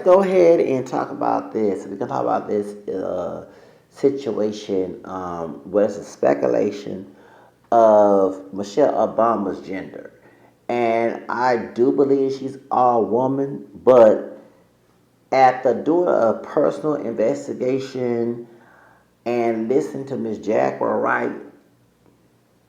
go ahead and talk about this. We can talk about this situation where it's a speculation of Michelle Obama's gender. And I do believe she's all woman, but after doing a personal investigation and listening to Miss Jaguar Wright,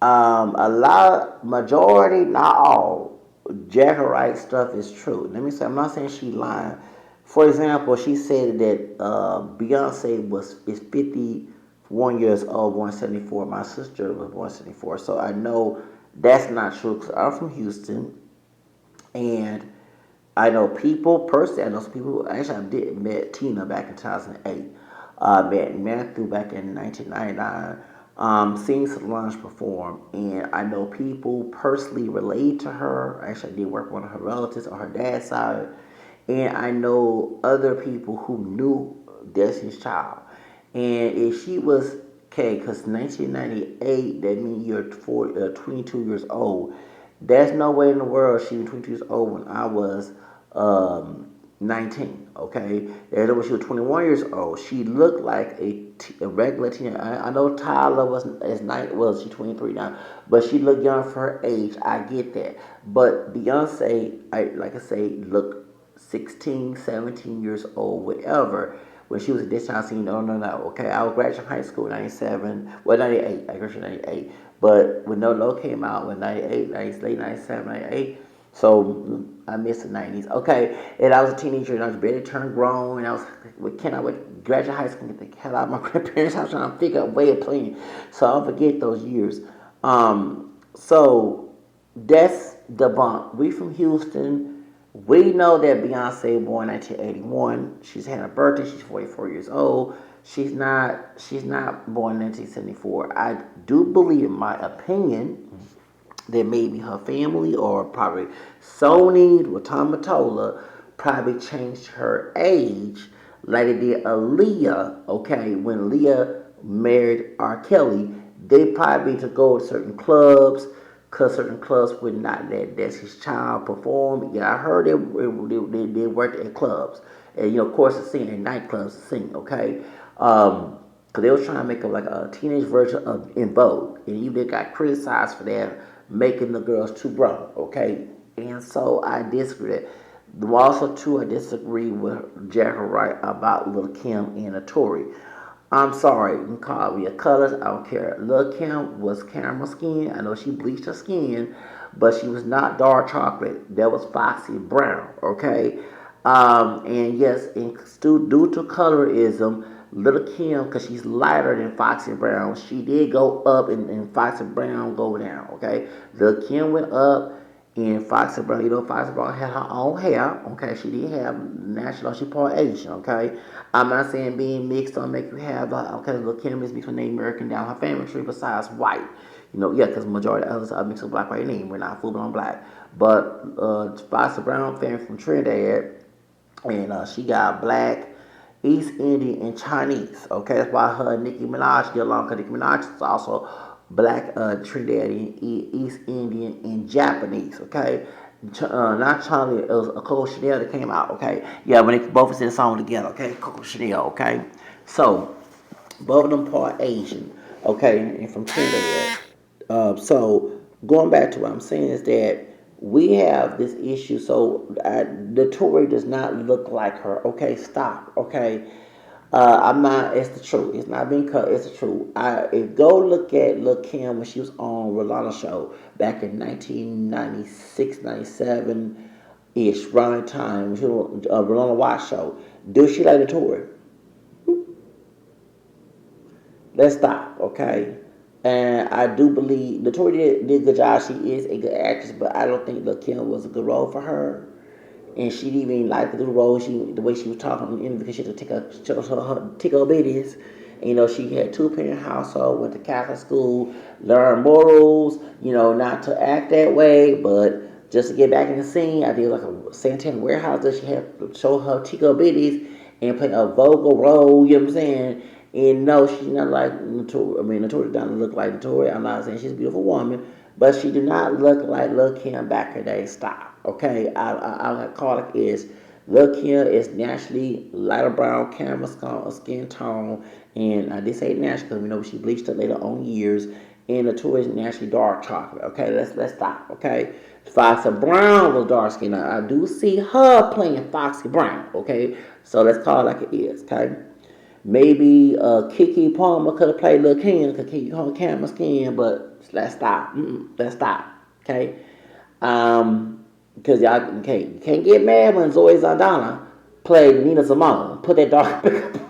a lot, majority, not all, Jaguar Wright stuff is true. Let me say, I'm not saying she lying. For example, she said that Beyonce is 51 years old, born 74. My sister was born 74, so I know that's not true. Cause I'm from Houston, and I know people personally. I know some people. Actually, I did met Tina back in 2008. Met Matthew back in 1999. Seen Solange perform, and I know people personally related to her. Actually, I did work with one of her relatives on her dad's side, and I know other people who knew Destiny's Child. And if she was okay, because 1998, that means you're 22 years old. There's no way in the world she was 22 years old when I was 19. Okay, there's when she was 21 years old. She looked like a regular teenager. I know Tyler was is nine. Well, she's 23 now, but she looked young for her age. I get that, but Beyonce, like I say, looked 16, 17 years old, whatever. When she was at this time, saying, no, no, no, okay, I was graduating high school in 97, well, 98, I graduated in 98. But when No No came out, in 98, late 97, 98, so I missed the 90s. Okay, and I was a teenager, and I was barely turned grown, and I was, can I graduate high school and get the hell out of my grandparents' house, trying to figure out a way of playing. So I don't forget those years. So that's the bump. We from Houston. We know that Beyonce born 1981. She's had a birthday. She's 44 years old. She's not born in 1974. I do believe, in my opinion, that maybe her family or probably Sony or Tom Mottola probably changed her age like they did Aaliyah. Okay, when Leah married R. Kelly, they probably to go to certain clubs because certain clubs would not let Destiny's Child perform. Yeah, I heard they worked at clubs. And, of course, to sing in nightclubs to sing, okay? Because they was trying to make a, like a teenage version of In Vogue. And even they got criticized for that, making the girls too grown, okay? And so I disagree with that. Also, too, I disagree with Jaguar Wright about Lil' Kim and a Tory. I'm sorry, you can call me a colors, I don't care. Lil' Kim was caramel skin. I know she bleached her skin, but she was not dark chocolate. That was Foxy Brown, okay? And yes, due to colorism, Little Kim, because she's lighter than Foxy Brown, she did go up and Foxy Brown go down, okay? Little Kim went up and Foxy Brown, Foxy Brown had her own hair, okay? She did have national, she part Asian, okay? I'm not saying being mixed don't make you have, okay, Little Kim is mixed with Native American down her family tree besides white. Yeah, because majority of others are mixed with black, white, name. We're not full blown black. But Foxy Brown family from Trinidad, and she got black, East Indian, and Chinese. Okay, that's why her and Nicki Minaj get along. Because Nicki Minaj is also black, Trinidadian, East Indian, and Japanese. Okay, not Chinese. It was a Coco Chanel that came out. Okay, yeah, when they both did a song together. Okay, Coco Chanel. Okay, so both of them part Asian. Okay, and from Trinidad. So going back to what I'm saying is that we have this issue. So the Tory does not look like her. Okay, stop. Okay, I'm not. It's the truth. It's not being cut. It's the truth. If go look at Lil' Kim when she was on Rolanda show back in 1996, 97 ish, around that time when she was on Rolanda Watch show. Do she like the Tory? Let's stop, okay? And I do believe Latoya did a good job. She is a good actress, but I don't think Lil' Kim was a good role for her. And she didn't even like the role. The way she was talking on the interview because she had to take her babies. And, she had two-parent household, went to Catholic school, learned morals. Not to act that way, but just to get back in the scene. I did like a Santana warehouse that she had to show her Tico bitties and play a vocal role. You know what I'm saying? And no, she's not like Notori. I mean, Notori doesn't look like Notori. I'm not saying she's a beautiful woman, but she do not look like Lil' Kim back in the day. Stop. Okay, I call it is Lil' Kim is naturally lighter brown caramel skin tone, and I did say naturally because we know she bleached her later on years. And the two is naturally dark chocolate. Okay, let's stop. Okay, Foxy Brown was dark skin. I do see her playing Foxy Brown. Okay, so let's call it like it is. Okay. Maybe Kiki Palmer could have played Lil' Kim because Kiki Palmer camera skin, but let's stop. Let's stop. Okay? Because y'all you can't get mad when Zoe Saldana played Nina Simone. Put that dark pickup.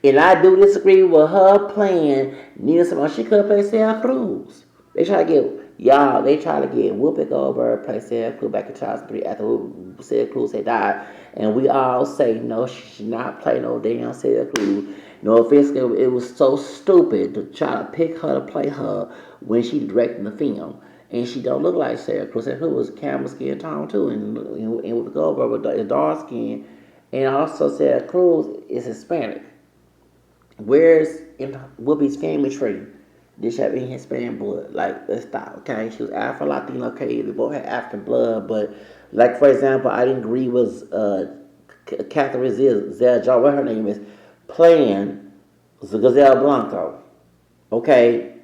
And I do disagree with her playing Nina Simone. She could play Sarah Cruz. They try to get y'all. They try to get Whoopi Goldberg play Sarah Cruz back in 2003 after Sarah Cruz had died, and we all say no, she should not play no damn Sarah Cruz. No offense, it was so stupid to try to pick her to play her when she directed the film, and she don't look like Sarah Cruz. Sarah Cruz was camera skin tone too, and Whoopi Goldberg was dark skin, and also Sarah Cruz is Hispanic. Where's in Whoopi's family tree? Did she have any Hispanic blood? Like, let's stop, okay? She was Afro Latino, okay? They both had African blood, but, like, for example, I didn't agree with Catherine Zeta, what her name is, playing Gazelle Blanco, okay?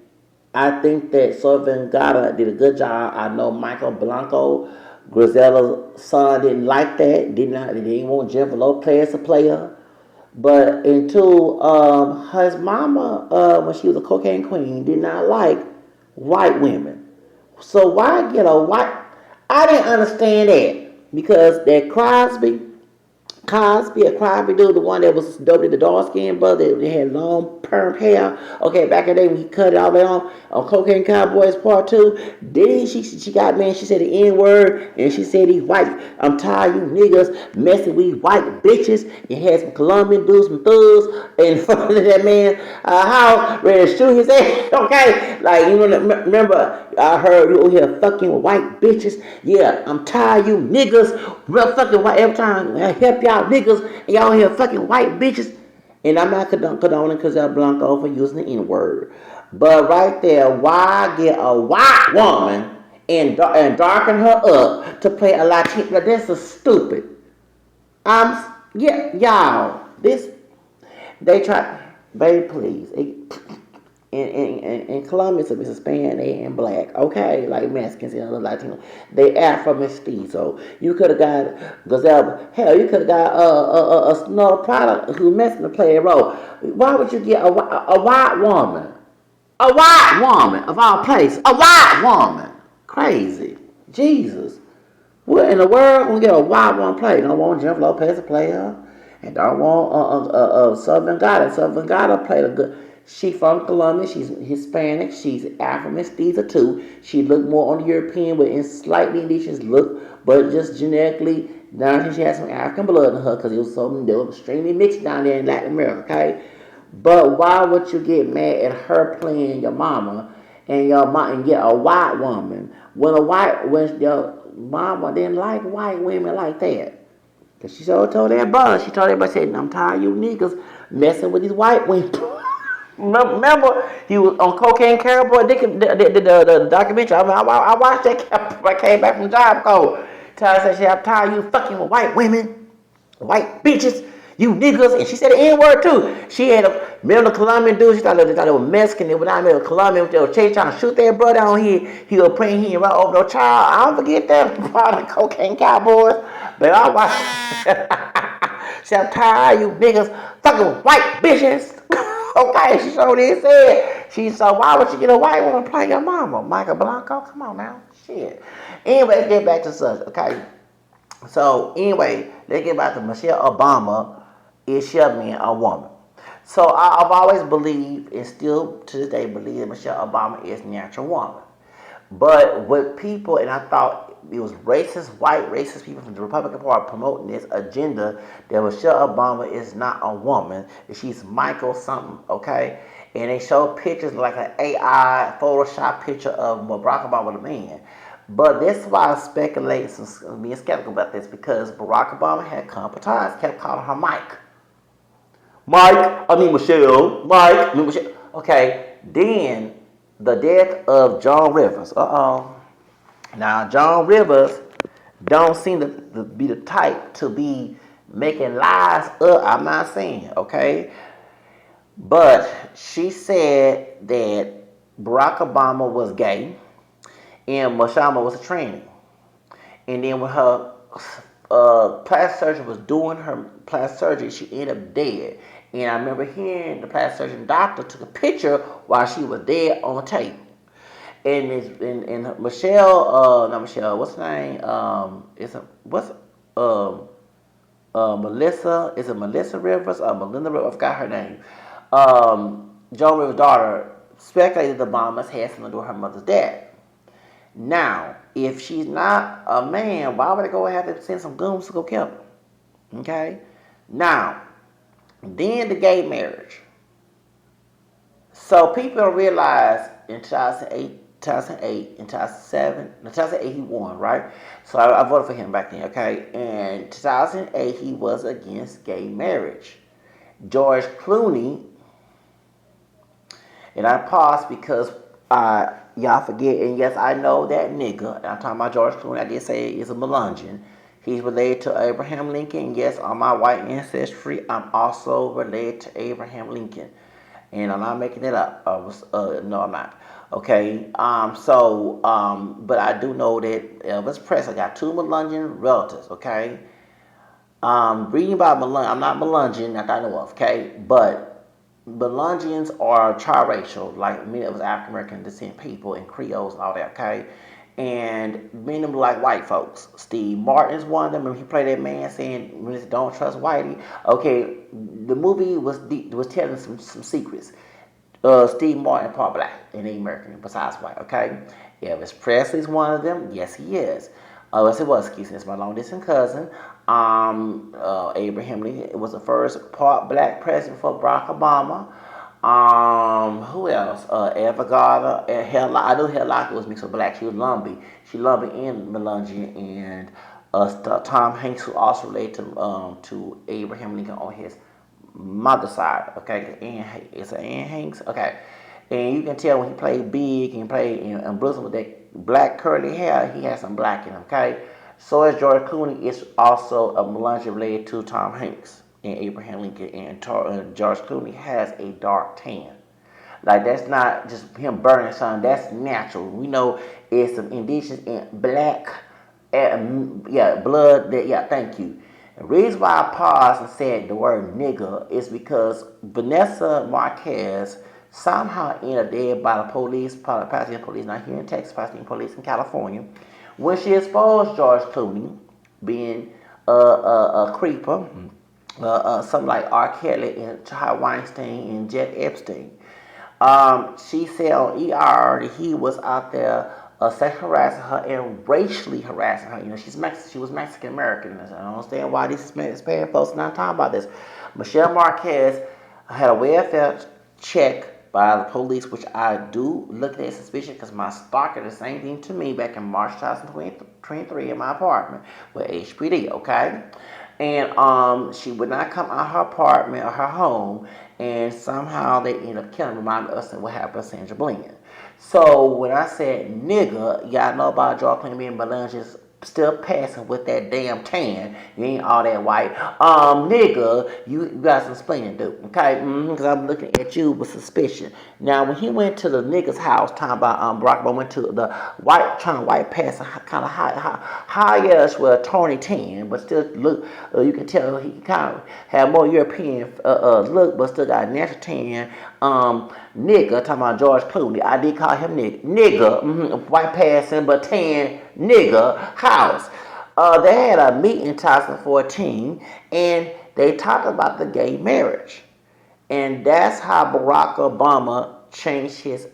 I think that Sylvan Gata did a good job. I know Michael Blanco, Griselda's son, didn't like that. They didn't want Jennifer Lopez to play her. But until his mama, when she was a cocaine queen, did not like white women. So why get a white? I didn't understand that because that Cosby, a Crosby dude, the one that was dope, the dark skinned brother, they had long perm hair. Okay, back in the day when he cut it all the way on Cocaine Cowboys Part 2. Then she got mad, she said the N word, and she said he's white. I'm tired of you niggas messing with white bitches. And had some Colombian dudes, some thugs in front of that man's house, ready to shoot his ass. Okay, like you remember, I heard you over here fucking with white bitches. Yeah, I'm tired of you niggas, real fucking white every time I help y'all niggas, and y'all here fucking white bitches. And I'm not condoning Cazelle Blanco for using the N-word. But right there, why get a white woman and darken her up to play a Latina? This is stupid. Yeah, y'all. They try, baby, please. In Colombia, it's Hispanic and black, okay, like Mexicans and other Latinos. They Afro mestizo. You could have got Gazelle. Hell, you could have got another product who Mexican to play a role. Why would you get a white woman? A white woman of all places. A white woman. Crazy. Jesus. What in the world gonna get a white woman play? Don't want Jennifer Lopez to play her, and don't want Southern Gata. Southern Gata played a good. She from Colombia. She's Hispanic. She's Afro mestiza too. She looked more on the European, but in slightly indigenous look, but just genetically down. She had some African blood in her because it was so they were extremely mixed down there in Latin America. Okay, but why would you get mad at her playing your mama and your mom and get a white woman when your mama didn't like white women like that? Cause she told that brother. She told everybody, said, "I'm tired of you niggas messing with these white women." Remember, he was on Cocaine Cowboy, the documentary. I watched that. I came back from Job Corps. Ty said, "I'm tired of you fucking with white women, white bitches, you niggas." And she said the N word too. She had a remember the Colombian dude. She thought they were Mexican. They were not Colombian. They were trying to shoot their brother on here. He was praying he right over no child. I don't forget that part of the Cocaine Cowboys. But I watched. She said, "I'm tired of you niggas fucking with white bitches." Okay, she showed it said. She said, "Why would you get a white woman to play your mama? Michael Blanco? Come on now. Shit." Anyway, let's get back to subject, okay? So, anyway, let's get back to Michelle Obama. Is she a woman? So, I've always believed, and still to this day believe, that Michelle Obama is a natural woman. But with people, and I thought it was white racist people from the Republican Party promoting this agenda that Michelle Obama is not a woman, that she's Michael something, okay? And they show pictures like an AI Photoshop picture of Barack Obama with a man. But this is why I speculate and being skeptical about this, because Barack Obama had competence, kept calling her Michelle. Okay, then the death of Joan Rivers. Now, Joan Rivers, don't seem to be the type to be making lies up. I'm not saying, okay? But she said that Barack Obama was gay and Mashama was a tranny. And then when her plastic surgeon was doing her plastic surgery, she ended up dead. And I remember hearing the plastic surgeon doctor took a picture while she was dead on the tape. And Michelle, not Michelle, what's her name? Um, Melissa, is it Melissa Rivers or Melinda Rivers? I forgot her name. Joan Rivers' daughter speculated the bombers had something to do with her mother's death. Now, if she's not a man, why would they go have to send some goons to go kill her? Okay? Now, then the gay marriage. So people don't realize in 2008, in 2007, in 2008 he won, right? So I voted for him back then, okay? And 2008 he was against gay marriage. George Clooney, and I paused because y'all forget, and yes, I know that nigga, and I'm talking about George Clooney, I did say he's a Melungeon. He's related to Abraham Lincoln. Yes, on my white ancestry, I'm also related to Abraham Lincoln. And I'm not making it up. No, I'm not. Okay. But I do know that Elvis Presley got two Melungeon relatives. Okay. Reading about Melungeon, I'm not Melungeon, that I know of. Okay, but Melungeons are triracial, like many of us African American descent people and Creoles and all that. Okay. And many of them like white folks. Steve Martin is one of them. Remember he played that man saying, "Don't trust Whitey." Okay, the movie was telling some secrets. Steve Martin part black and American besides white. Okay, Elvis Presley's one of them. Yes, he is. Yes, it was. Excuse me, it's my long distance cousin. Abraham Lincoln was the first part black president for Barack Obama. Who else? Eva Gardner. I know Hell Locker was mixed with black. She was Lumbee. She Lumbee and Melungeon, and Tom Hanks, who also related to Abraham Lincoln on his mother's side. Okay, it's Anne Hanks. Okay, and you can tell when he played big and played in Brooklyn with that black curly hair, he had some black in him. Okay, so as George Clooney is also a Melungeon related to Tom Hanks and Abraham Lincoln, and George Clooney has a dark tan. Like that's not just him burning sun. That's natural. We know it's some indigenous and black, blood. Thank you. The reason why I paused and said the word nigga is because Vanessa Marquez somehow ended up dead by the police, Pasadena police, not here in Texas, Pasadena police in California, when she exposed George Clooney being a creeper, something like R. Kelly and Child Weinstein and Jet Epstein. She said on ER that he was out there sexually harassing her and racially harassing her. You know, she was Mexican American. I don't understand why these Hispanic folks are not talking about this. Michelle Marquez had a welfare check by the police, which I do look at suspicious because my stalker did the same thing to me back in March 2023 in my apartment with HPD, okay? And she would not come out her apartment or her home, and somehow they ended up killing, reminding us of what happened to Sandra Bland. So when I said nigga, y'all know about George Clooney being Melungeons still passing with that damn tan. You ain't all that white. Nigga, you got some explaining to do, okay? Because I'm looking at you with suspicion. Now, when he went to the nigga's house, talking about Barack Obama went to the trying to white pass, kind of high-ish with a Tony tan, but still look, you can tell he kind of had more European look, but still got a natural tan. Nigga, talking about George Clooney. I did call him nigga. Nigga, white passing, but tan, nigga, house. They had a meeting in 2014, and they talked about the gay marriage. And that's how Barack Obama changed his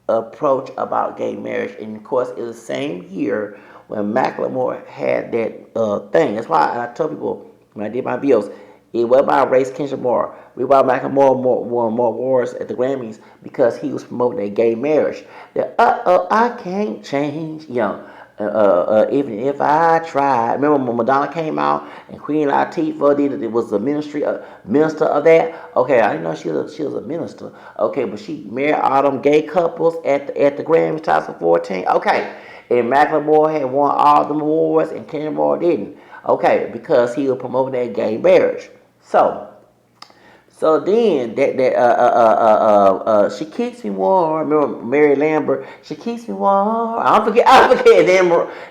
approach about gay marriage. And of course, it was the same year when Macklemore had that thing. That's why I tell people when I did my videos, it wasn't about race, kinship, more. We were about Macklemore more wars at the Grammys because he was promoting a gay marriage. That I can't change, Even if I tried. Remember when Madonna came out and Queen Latifah did it? It was the minister of that. Okay, I didn't know she was a minister. Okay, but she married all them gay couples at the Grammy 2014. Okay, and Macklemore had won all them awards and Kendrick Lamar didn't. Okay, because he was promoting that gay marriage. So then she keeps me warm. Remember Mary Lambert? She keeps me warm. I forget.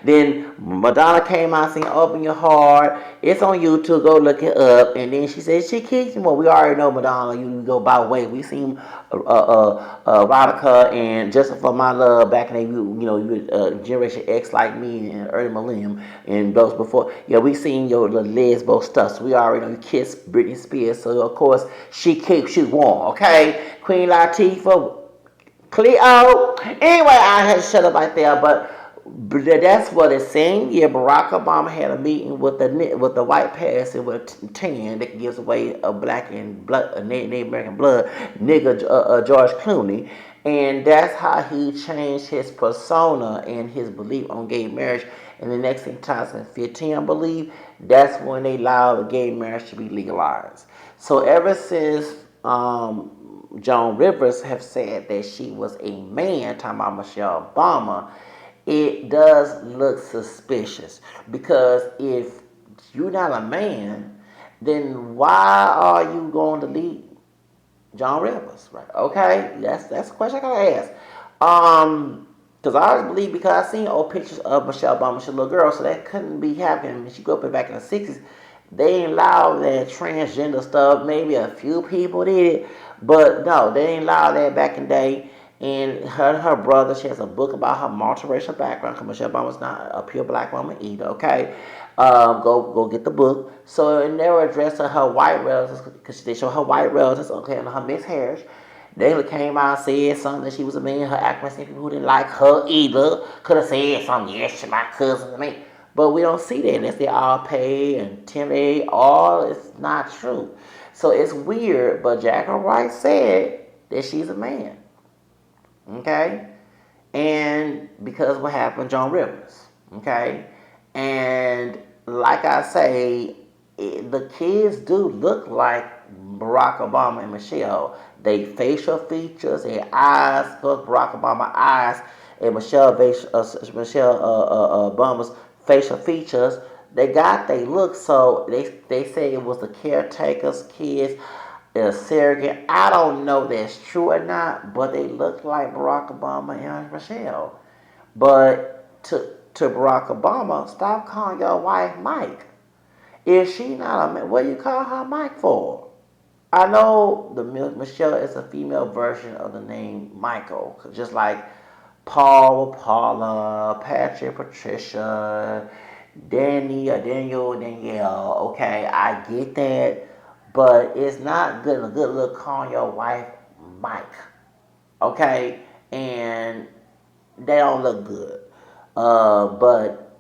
Then Madonna came out saying, "Open your heart." It's on YouTube. Go look it up. And then she said she keeps me warm. We already know Madonna. You go by way. We seen Rodica and Just for My Love back in the you Generation X like me and early millennium and those before. Yeah, we seen your lesbo stuff. So we already know you kiss Britney Spears. So of course she keeps you warm. Okay, Queen Latifah, Cleo. Anyway, I had to shut up right there, but that's what it's saying. Yeah, Barack Obama had a meeting with the white passing with a tan that gives away a black and blood, a Native American blood, nigga George Clooney, and that's how he changed his persona and his belief on gay marriage. And the next thing, 2015, I believe, that's when they allowed gay marriage to be legalized. So ever since Joan Rivers have said that she was a man, talking about Michelle Obama, it does look suspicious. Because if you're not a man, then why are you going to lead Joan Rivers? Right? Okay, that's a question I gotta ask. Because I always believe, because I seen old pictures of Michelle Obama, she's a little girl, so that couldn't be happening. When she grew up back in the 60s, they ain't allowed that transgender stuff. Maybe a few people did it, but no, they ain't allowed that back in the day. And her brother, she has a book about her multiracial background, because Michelle Obama's not a pure black woman either, okay? Go get the book. So and they were addressed to her white relatives, because they show her white relatives, okay, and her mixed heritage. They came out and said something that she was a man. Her accuracy, people who didn't like her either could have said something. Yes, she's my cousin to me. But we don't see that unless they all pay and intimidate. All it's not true. So it's weird. But Jaguar Wright said that she's a man. Okay? And because of what happened, Joan Rivers. Okay? And like I say, the kids do look like Barack Obama and Michelle. They facial features, their eyes, Barack Obama's eyes, and Michelle Obama's facial features. They look. So they say it was the caretaker's kids, the surrogate. I don't know if that's true or not, but they look like Barack Obama and Michelle. But to Barack Obama, stop calling your wife Mike. If she not a man, what do you call her Mike for? I know the Michelle is a female version of the name Michael, just like Paul, Paula, Patrick, Patricia, Danny, or Danielle. Okay, I get that, but it's not good. A good look calling your wife Mike. Okay, and they don't look good. But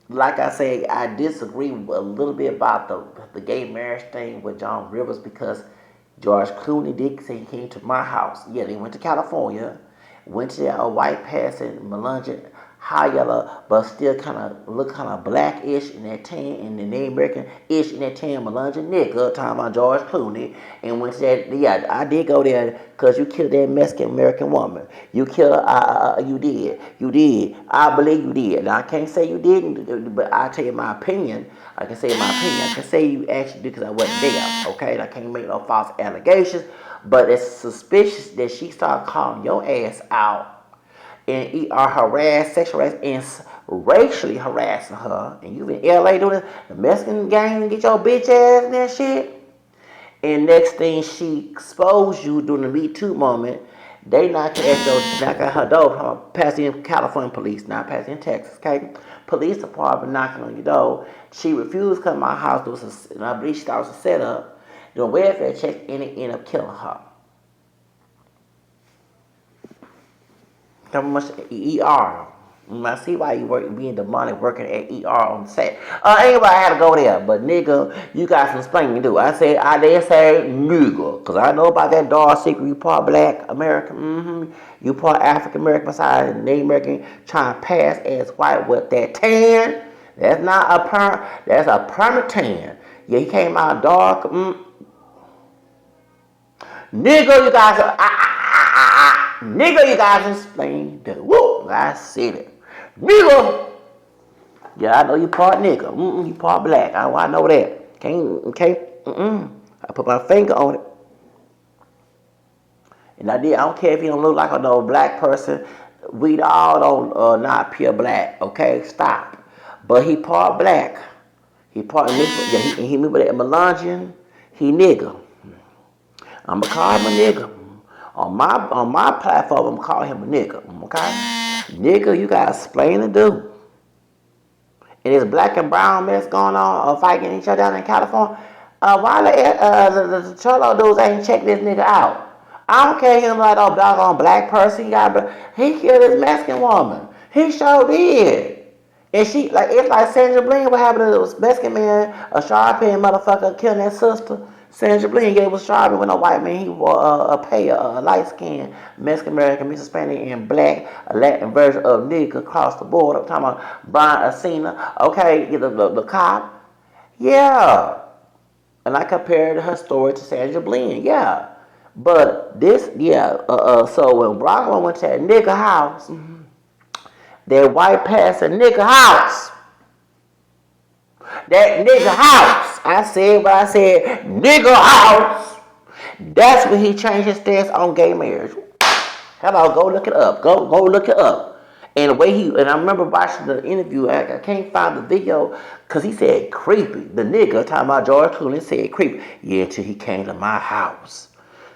like I say, I disagree a little bit about the gay marriage thing with Joan Rivers, because George Clooney did say he came to my house. Yeah, they went to California, went to a white passing Melungeon, high yellow, but still look kind of blackish in that tan, and the Native American-ish in that tan Melungeon nigga, talking about George Clooney, and went to that. Yeah, I did go there because you killed that Mexican American woman. You killed her. You did. I believe you did. Now I can't say you didn't, but I'll tell you my opinion. I can say my opinion. I can say you actually did because I wasn't there. Okay, and I can't make no false allegations. But it's suspicious that she started calling your ass out and are harassed, sexual harassed, and racially harassing her. And you in LA doing this, the Mexican gang, get your bitch ass and that shit. And next thing, she exposed you during the Me Too moment. They knock at her door, passing California police, not passing Texas, okay? Police department knocking on your door. She refused to come to my house, and I believe she thought it was a setup. Doing welfare check, and it ended up killing her. How much ER? I see why you being demonic working at ER on set. Anybody had to go there, but nigga, you got some explaining to do. I did say nigga, cause I know about that dog secret. You part black American, You part African American, besides Native American, trying to pass as white with that tan. That's not a that's a permanent tan. Yeah, he came out dark. Nigga, you guys, nigga, you guys explain the whoop. I said it. Nigga. Yeah, I know you part nigga. You part black. I know that. Can't. I put my finger on it. And I don't care if you don't look like a no black person. We all don't not pure black. Okay, stop. But he part black. He part nigga. Yeah, he remember that Melungeon. He nigga. I'ma call him a nigga. On my platform, I'm calling him a nigga. Okay? Nigga, you got explain to do. And this black and brown mess going on, fighting each other down in California. Why the Cholo dudes ain't check this nigga out? I don't care him like a doggone black person. He killed this Mexican woman. He sure did. And she, like, it's like Sandra Bland, what happened to this Mexican man, a sharp-haired motherfucker killing that sister. Sandra Bland gave a sharp with a white man. He wore a light-skinned Mexican-American, mixed Hispanic, and black, a Latin version of nigga across the board. I'm talking about Brian Acina. Okay, the cop. Yeah. And I compared her story to Sandra Bland. Yeah. But this, so when Brocco went to that nigga house, that white pastor nigga house. That nigga house. I said what I said. Nigga house. That's when he changed his stance on gay marriage. Hello, go look it up. Go look it up. And the way and I remember watching the interview. I can't find the video because he said creepy. The nigga talking about George Clooney said creepy. Yeah, until he came to my house.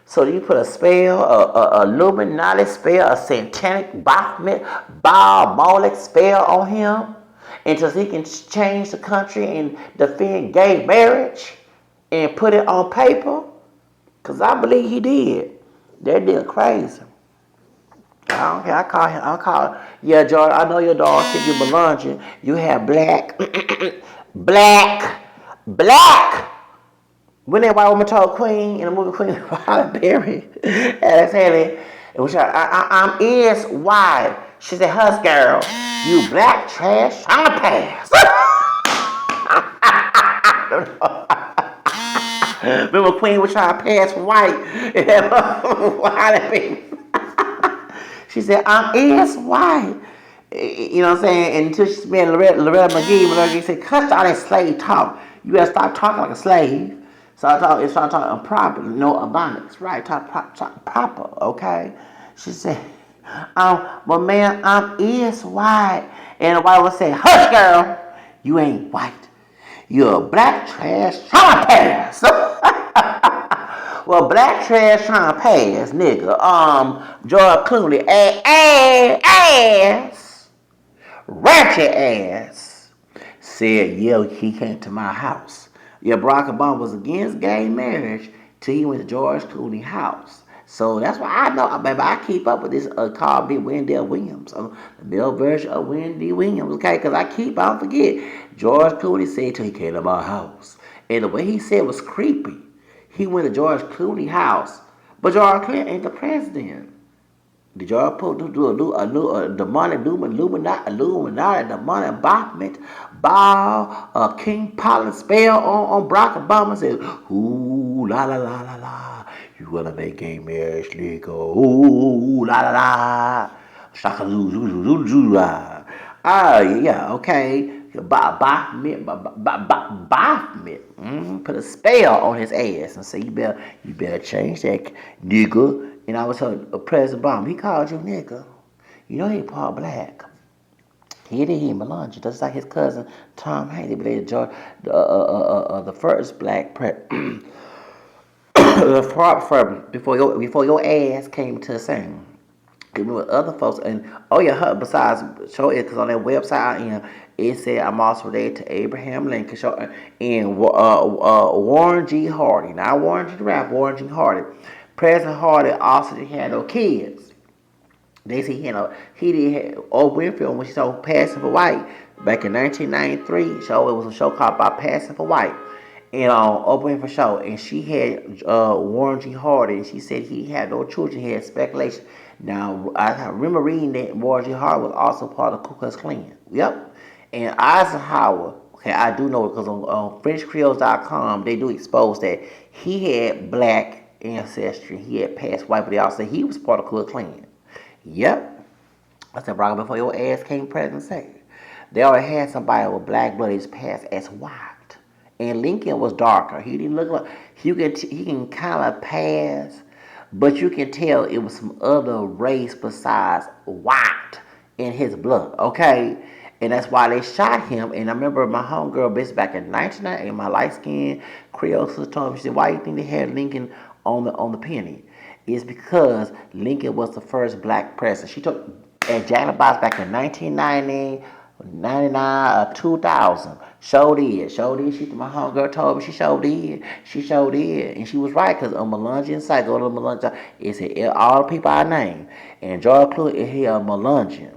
So you put a spell, a Illuminati spell, a satanic Baphomet, Baal spell on him until he can change the country and defend gay marriage and put it on paper? Because I believe he did. That nigga crazy. I don't care. I'll call him. Yeah, George, I know your dog think you belonging. You have black. When that white woman told Queen in the movie Queen of Halle Berry, Alex Haley, which I'm is white. She said, "Hush, girl, you black trash, I'm a pass." Remember Queen was trying to pass for white, and Halle Berry. She said, "I'm is white." You know what I'm saying? And until she met Loretta McGee said, "Cut all that slave talk. You gotta stop talking like a slave." Start talking proper, no abundance, right? Talk proper, okay? She said, well, man, I'm is white. And the white woman said, "Hush, girl, you ain't white. You're a black trash trying to pass." Well, black trash trying to pass, nigga. George Clooney, ass, ratchet ass, said, "Yeah, he came to my house." Yeah, Barack Obama was against gay marriage till he went to George Clooney's house. So that's why I know, baby, I keep up with this called Wendell Williams, the male version of Wendy Williams, okay? Because I don't forget, George Clooney said till he came to my house. And the way he said was creepy. He went to George Clooney's house, but George Clooney ain't the president. Did y'all do a demonic Illuminati, demonic Baphomet, Baal, King Pollen spell on Barack Obama? Says, "Ooh, la la la la la, you gonna make gay marriage legal? Ooh, la la la, shaka-loo-loo-loo-loo-loo-la." Yeah, okay. Baphomet, put a spell on his ass and say, you better change that, nigga. And I was telling President Obama, he called you nigga. You know he part black. He didn't belong, just like his cousin Tom Hanks. The first black president before your ass came to the scene. With other folks, and besides show it, because on that website it said I'm also related to Abraham Lincoln and Warren G. Harding, not Warren G. Rap, Warren G. Harding. President Harding also had no kids. They say, he did Oprah Winfrey when she saw Passing for White back in 1993. Show it was a show called by Passing for White, and Oprah Winfrey show, and she had Warren G. Harding. And she said he had no children. He had speculation. Now I remember reading that Warren G. Harding was also part of Ku Klux Klan. Yep, and Eisenhower. Okay, I do know it because on FrenchCreoles.com they do expose that he had black ancestry. He had passed white, but they also say he was part of Ku Klux Klan. Yep. I said, Brock, before your ass came president say. They already had somebody with black blood that's passed as white. And Lincoln was darker. He didn't look like he can kind of pass, but you can tell it was some other race besides white in his blood, okay? And that's why they shot him. And I remember my homegirl bitch back in 1998, my light skinned Creole sister told me, she said, why do you think they had Lincoln on the penny? Is because Lincoln was the first black president. She took at Janet Box back in 1990, 99, 2000. Showed did. My homegirl told me she showed did. And she was right because on Melungeon site, go to Melungeon, it said all the people I named. And George Clooney is here Melungeon.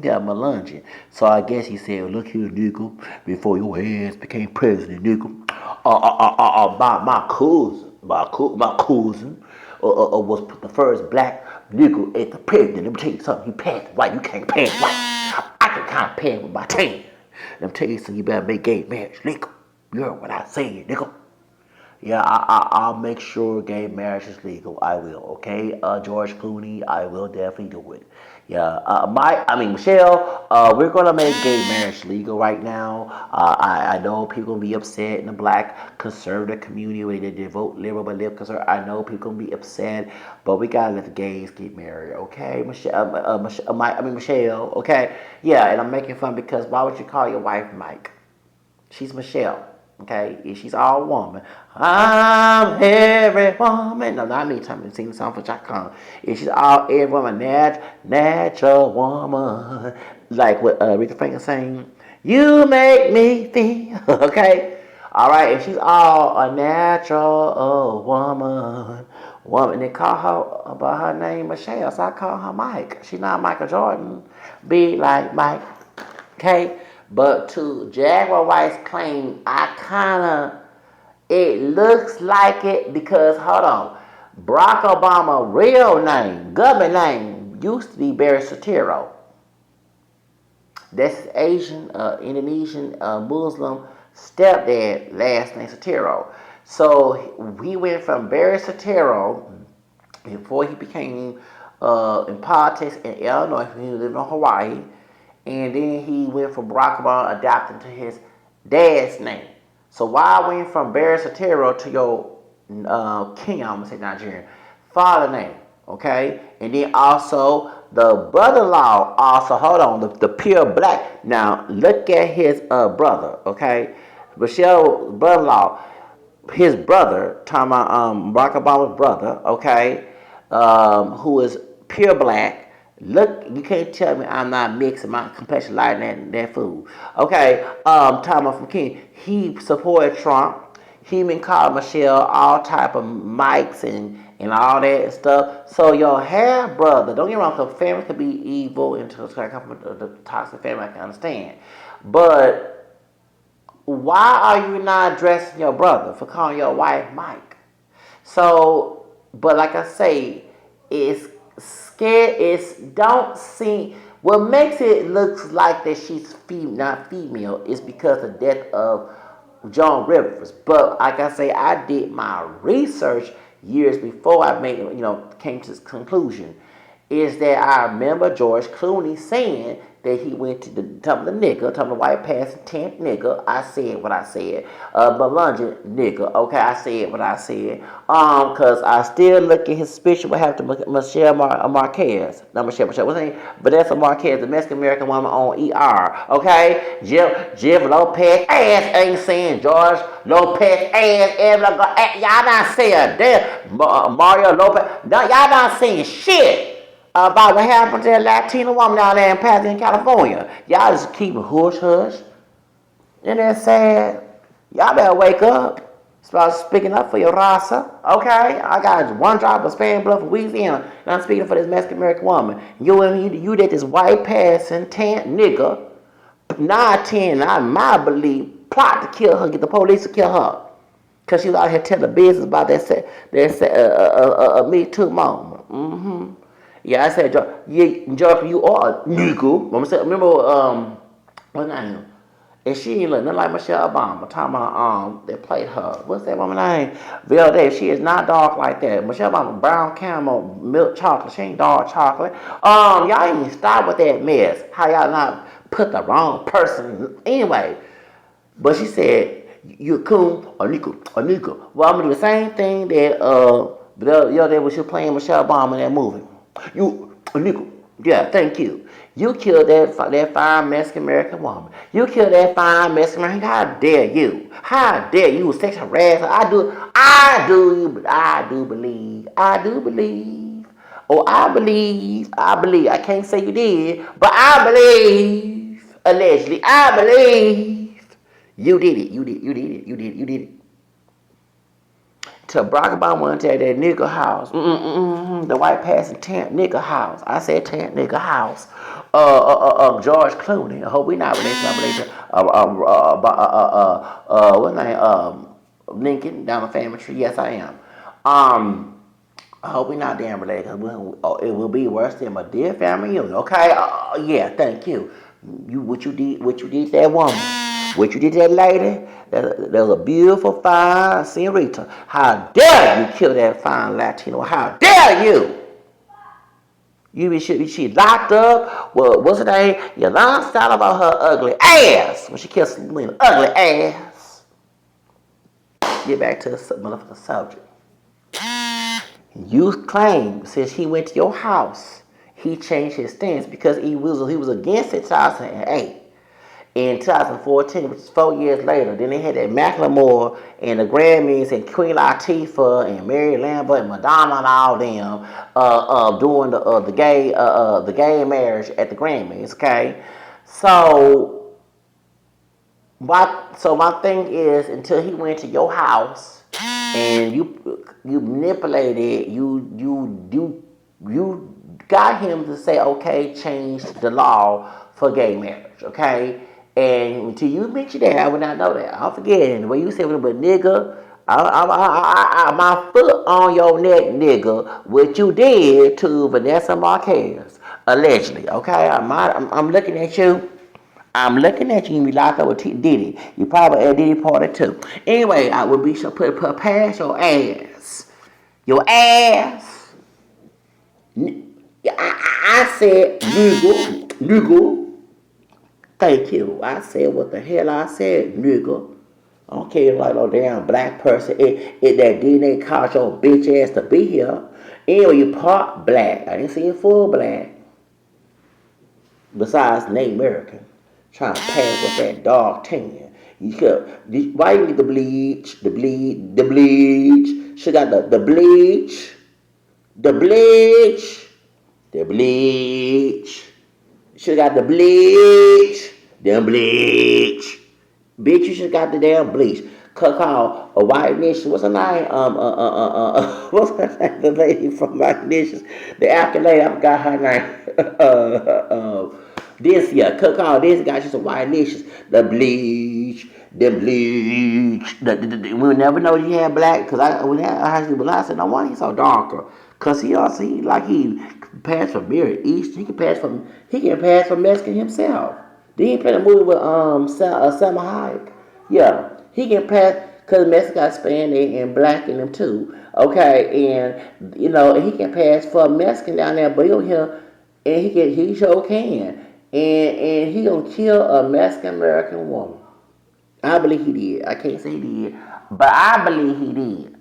Yeah, Melungeon. So I guess he said, look here, nigga, before your ass became president, nigga. My cousin was the first black nigga as the president. Let me tell you something. He passed white. You can't pass white. I can kind of pass with my tan. Let me tell you something. You better make gay marriage legal. You heard what I said, nigga. Yeah, I'll make sure gay marriage is legal. I will, okay? George Clooney, I will definitely do it. Yeah, Michelle, we're gonna make gay marriage legal right now. I know people gonna be upset in the black conservative community where they vote liberal but live conservative. I know people gonna be upset, but we gotta let the gays get married, okay? Michelle, okay? Yeah, and I'm making fun because why would you call your wife Mike? She's Michelle. Okay, if she's all woman, I'm every woman. No, not me. Time to sing the song for Jack Con. If she's all every woman, natural woman, like what Rita Franklin saying, you make me feel. Okay, all right. If she's all a natural woman, they call her by her name Michelle, so I call her Mike. She's not Michael Jordan. Be like Mike. Okay. But to Jaguar Wright's claim, it looks like it because, hold on, Barack Obama's real name, government name, used to be Barry Soetoro. That's Asian, Indonesian, Muslim stepdad, last name Soetoro. So he went from Barry Soetoro, before he became in politics in Illinois, he lived in Hawaii. And then he went from Barack Obama adapting to his dad's name. So why I went from Barry Soetoro to your king, I'm going to say Nigerian, father name, okay? And then also the brother-in-law also, hold on, the pure black. Now look at his brother, okay? Michelle's brother-in-law, his brother, talking about Barack Obama's brother, okay, who is pure black. Look, you can't tell me I'm not mixing my complexion lighter than that food. Okay, Thomas from King, he supported Trump. He been calling Michelle all type of mics and all that stuff. So your half brother, don't get me wrong, because family could be evil and come from the toxic family, I can understand. But why are you not addressing your brother for calling your wife Mike? So, but like I say, it's scared. Don't see what makes it look like that she's not female is because of the death of Joan Rivers. But like I say, I did my research years before I came to this conclusion. Is that I remember George Clooney saying that he went to tell the nigga, tell the white passing 10th nigga. I said what I said. Melungeon nigga. Okay, I said what I said. Cause I still look at his picture. What happened to Michelle Marquez? Not Michelle. What's her name? Vanessa Marquez, the Mexican American woman on ER. Okay, Jeff Lopez ass ain't saying George Lopez ass. Y'all not saying that. Mario Lopez. No, y'all not saying shit about what happened to that Latino woman down there in Pasadena, California. Y'all just keep hush hush. Isn't that sad? Y'all better wake up. About speaking up for your rasa, okay? I got one drop of Spanish blood from Louisiana, and I'm speaking for this Mexican American woman. You did this white passing tant nigga, 9-10, I my belief, plot to kill her, get the police to kill her. Because she was out here telling business about that Me Too moment. Mm-hmm. Yeah, I said, Joker, you are a nigga. Remember, what's name? And she ain't look nothing like Michelle Obama. Talking about they played her. What's that woman's name? Viola Davis. She is not dark like that. Michelle Obama, brown caramel, milk chocolate. She ain't dark chocolate. Y'all ain't even stop with that mess. How y'all not put the wrong person? Anyway, but she said, you a coon, a nigga. Well, I'm gonna do the same thing that the other day when she was playing Michelle Obama in that movie. You a nigga. Yeah, thank you. You killed that fine Mexican American woman. You killed that fine Mexican American. How dare you? How dare you? Sexual harassment. I do believe. Oh, I believe. I can't say you did, but I believe. Allegedly, I believe. You did it. You did it. To Barack Obama went to that nigga house. The white passing tent nigga house. I said tent nigga house. George Clooney. I hope we not related. What's his name? Lincoln down the family tree. Yes, I am. I hope we not damn related because it will be worse than my dear family reunion. Okay? Yeah, thank you. What you did to that woman. What you did to that lady, that was a beautiful, fine senorita. How dare you kill that fine Latino? How dare you? She locked up. Well, what's her name? Yolanda style about her ugly ass. When she killed Selena, ugly ass. Get back to the motherfucking subject. You claim since he went to your house, he changed his stance because he was against it 2008. In 2014, which is 4 years later, then they had that Macklemore and the Grammys and Queen Latifah and Mary Lambert and Madonna and all them doing the gay marriage at the Grammys. Okay, so my thing is until he went to your house and you manipulated, you got him to say okay, change the law for gay marriage. Okay. And until you mention that, I would not know that. I'll forget it. The way you said it, but nigga, my foot on your neck, nigga. What you did to Vanessa Marquez, allegedly. Okay, I'm looking at you. I'm looking at you. You be locked up with Diddy. You probably a Diddy party too. Anyway, I would be so put past your ass. Your ass. I said nigga. Thank you. I said what the hell I said, nigga. I don't care like no damn black person. That DNA caused your bitch ass to be here. Anyway, you part black. I didn't see you full black. Besides Native American. Trying to pass with that dark tan. Why you need the bleach? The bleach. She got the bleach. The bleach. The bleach. Should got the bleach. Damn bleach. Bitch, you should got the damn bleach. Call a White Nation. What's her name? What's her name? The lady from White Nations. The African lady, I forgot her name. Call this guy, she's a White Nation. The bleach. We'll never know he had black, because I said, no wonder he's so darker. Cause he passed for Mary East. He can pass for Mexican himself. Then he played a movie with Selma Hayek. Yeah, he can pass because Mexican got Spanish and black in him too. Okay, and he can pass for a Mexican down there, but he'll here and he sure can. And he gonna kill a Mexican American woman. I believe he did. I can't say he did, but I believe he did.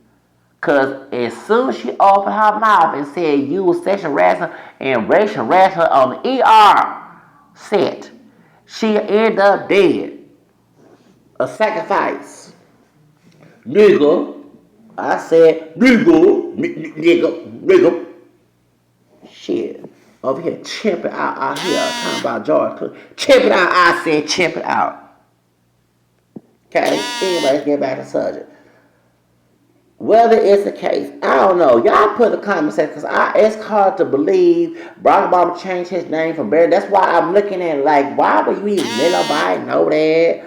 Because as soon as she opened her mouth and said you was sexual harassment and racial harassment on the ER set, she ended up dead. A sacrifice. Nigga. I said, nigga. Shit. Over here, chimping out here. Talking about George Clooney. Chimping out, I said, chimping out. Okay? Anyway, let's get back to the subject. Whether it's the case, I don't know. Y'all put a comment section because it's hard to believe Barack Obama changed his name from Barry. That's why I'm looking at it like, why would you even let nobody know that?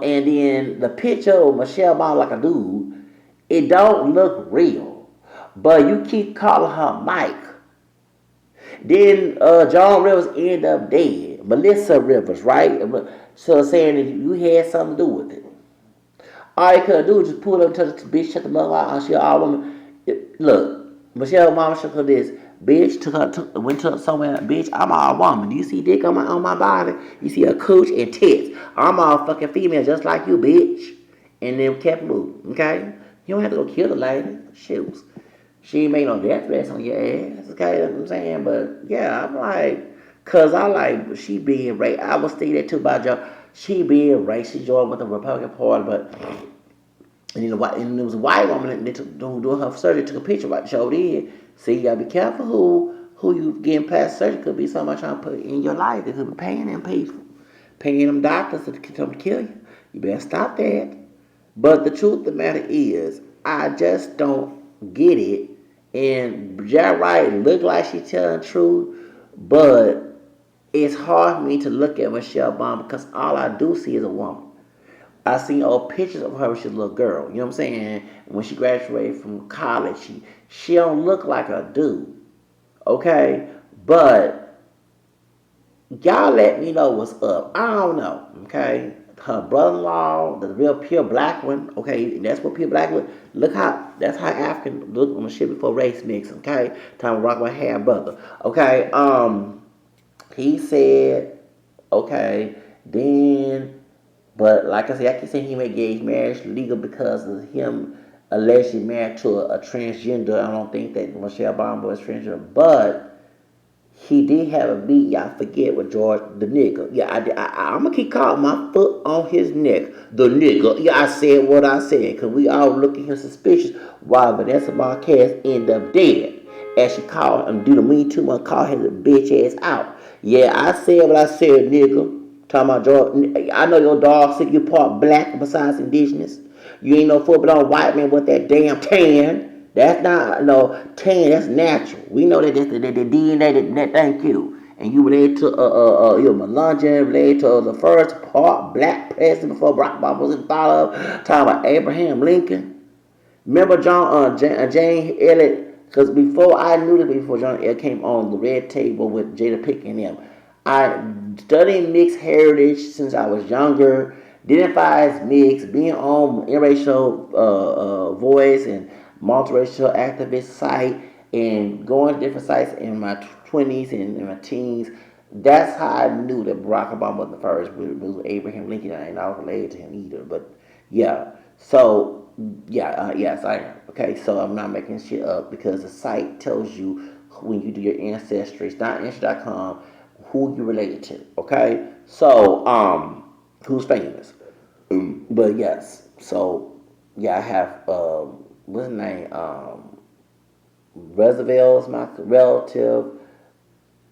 And then the picture of Michelle Obama like a dude, it don't look real. But you keep calling her Mike. Then John Rivers end up dead. Melissa Rivers, right? So saying that you had something to do with it. All you could do is just pull up to the bitch, shut the mother out, and she all woman. Look, Michelle Mama shook her this. Bitch went to somewhere. Bitch, I'm all woman. Do you see dick on my body? You see a cooch and tits. I'm all fucking female, just like you, bitch. And then kept moving. Okay, you don't have to go kill the lady. Shoot, she ain't made no death threats on your ass. Okay, that's what I'm saying. But yeah, I'm like, cause I like she being raped. I was thinking that too about Joe. She being raped. She joined with the Republican Party, but and then and there was a white woman that took doing her surgery, took a picture right showed in. See, you gotta be careful who you getting past surgery. Could be somebody trying to put in your life. They could be paying them people, paying them doctors to come to kill you. You better stop that. But the truth of the matter is, I just don't get it. And Jaguar Wright look like she telling the truth, but it's hard for me to look at Michelle Obama because all I do see is a woman. I seen old pictures of her when she was a little girl. You know what I'm saying? When she graduated from college, she don't look like a dude. Okay, but y'all let me know what's up. I don't know. Okay, her brother-in-law, the real pure black one. Okay, that's what pure black one. Look how that's how African look on the shit before race mix. Okay, time to rock my hair brother. Okay, he said, okay, then. But like I said, I keep saying he made gay marriage legal because of him allegedly married to a transgender. I don't think that Michelle Obama was transgender, but he did have a beat. Y'all forget what George the nigga. Yeah, I'm gonna keep calling my foot on his neck. The nigga. Yeah, I said what I said because we all look at him suspicious. Why Vanessa Marquez end up dead? As she called him, do the me too much, call his bitch ass out. Yeah, I said what I said, nigga. Talking about George. I know your dog sick. You part black besides indigenous. You ain't no full-blown white man with that damn tan. That's not no tan. That's natural. We know that that's the DNA. That thank you. And you related to your Melania, related to the first part black president before Barack Obama was in thought of. Talking about Abraham Lincoln. Remember Jane Elliott? Because before I knew that before John Elliott came on the red table with Jada Pinkett and them, I studied mixed heritage since I was younger. Identify as mixed, being on interracial voice and multiracial activist site, and going to different sites in my 20s and in my teens. That's how I knew that Barack Obama was the first. It was Abraham Lincoln, and I was related to him either. But yeah, so yeah, yes, I am. Okay, so I'm not making shit up because the site tells you when you do your ancestry. It's not ancestry.com who you related to. Okay, so who's famous? But yes, so yeah, I have what's his name? Roosevelt's my relative.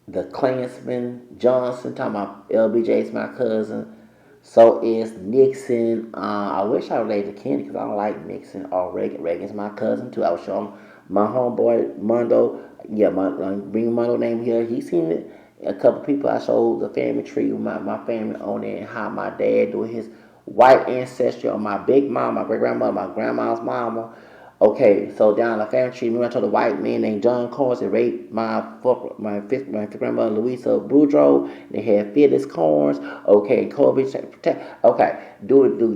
The Klansman Johnson, talking about LBJ's my cousin. So is Nixon. I wish I related to Kennedy because I don't like Nixon or Reagan. Reagan's my cousin too. I was showing my homeboy Mondo. Yeah, bring Mondo name here. He seen it. A couple people I showed the family tree with my family on it and how my dad doing his white ancestry on my big mom, my great grandmother, my grandma's mama. Okay, so down the family tree, remember I told a white man named John Corns that raped my fifth grandmother Louisa Boudreaux. They had Phyllis Corns. Okay, Kobe. Okay, do